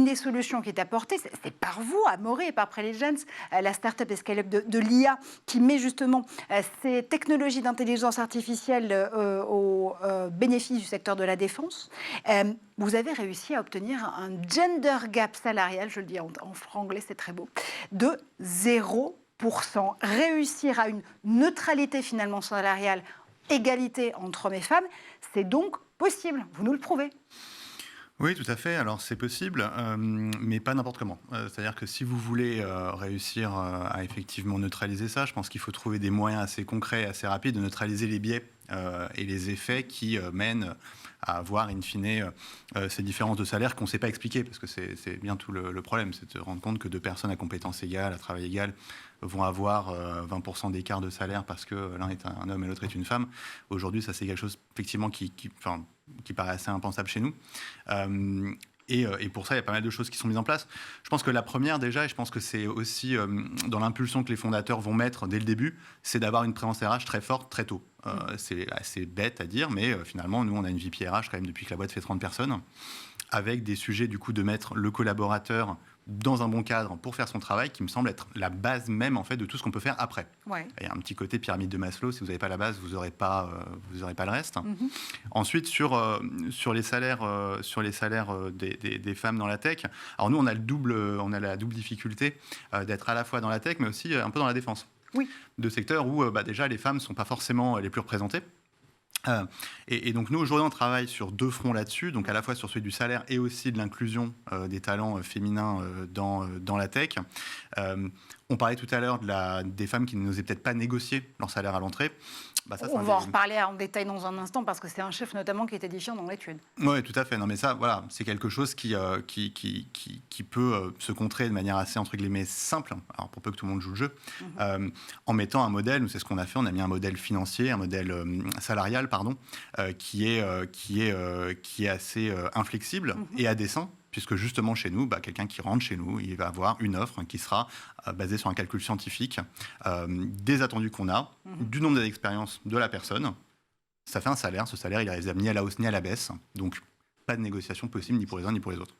une des solutions qui est apportée, c'est par vous, Amaury et par Preligence, la start-up et scale-up de l'IA, qui met justement ces technologies d'intelligence artificielle au bénéfice du secteur de la défense. Vous avez réussi à obtenir un gender gap salarial, je le dis en franglais, c'est très beau, de 0%. Réussir à une neutralité finalement salariale, égalité entre hommes et femmes, c'est donc possible. Vous nous le prouvez. Oui, tout à fait. Alors, c'est possible, mais pas n'importe comment. C'est-à-dire que si vous voulez réussir à effectivement neutraliser ça, je pense qu'il faut trouver des moyens assez concrets, assez rapides de neutraliser les biais et les effets qui mènent à avoir, in fine, ces différences de salaire qu'on ne sait pas expliquer, parce que c'est bien tout le problème, c'est de se rendre compte que deux personnes à compétences égales, à travail égal, vont avoir 20% d'écart de salaire parce que l'un est un homme et l'autre est une femme. Aujourd'hui, ça, c'est quelque chose, effectivement, qui paraît assez impensable chez nous. Et pour ça, il y a pas mal de choses qui sont mises en place. Je pense que la première, déjà, et je pense que c'est aussi dans l'impulsion que les fondateurs vont mettre dès le début, c'est d'avoir une présence RH très forte, très tôt. C'est assez bête à dire, mais finalement, nous, on a une VP RH quand même depuis que la boîte fait 30 personnes, avec des sujets, du coup, de mettre le collaborateur dans un bon cadre pour faire son travail, qui me semble être la base même, en fait, de tout ce qu'on peut faire après. Ouais. Il y a un petit côté pyramide de Maslow. Si vous n'avez pas la base, vous n'aurez pas le reste. Mm-hmm. Ensuite, sur les salaires des femmes dans la tech, alors nous, on a la double difficulté d'être à la fois dans la tech, mais aussi un peu dans la défense. Oui. De secteurs où, déjà, les femmes ne sont pas forcément les plus représentées. Et donc nous, aujourd'hui, on travaille sur deux fronts là-dessus, donc à la fois sur celui du salaire et aussi de l'inclusion des talents féminins dans la tech. On parlait tout à l'heure des femmes qui n'osaient peut-être pas négocier leur salaire à l'entrée. On va en reparler en détail dans un instant, parce que c'est un chiffre notamment qui est édifiant dans l'étude. Oui, tout à fait. Non, mais ça, voilà, c'est quelque chose qui peut se contrer de manière assez, entre guillemets, simple, alors pour peu que tout le monde joue le jeu, en mettant un modèle, nous c'est ce qu'on a fait, on a mis un modèle financier, un modèle salarial, qui est assez inflexible et à dessein, puisque justement chez nous, quelqu'un qui rentre chez nous, il va avoir une offre qui sera basée sur un calcul scientifique des attendus qu'on a, du nombre d'années d'expérience de la personne. Ça fait un salaire. Ce salaire, il est ni à la hausse ni à la baisse. Donc, pas de négociation possible ni pour les uns ni pour les autres.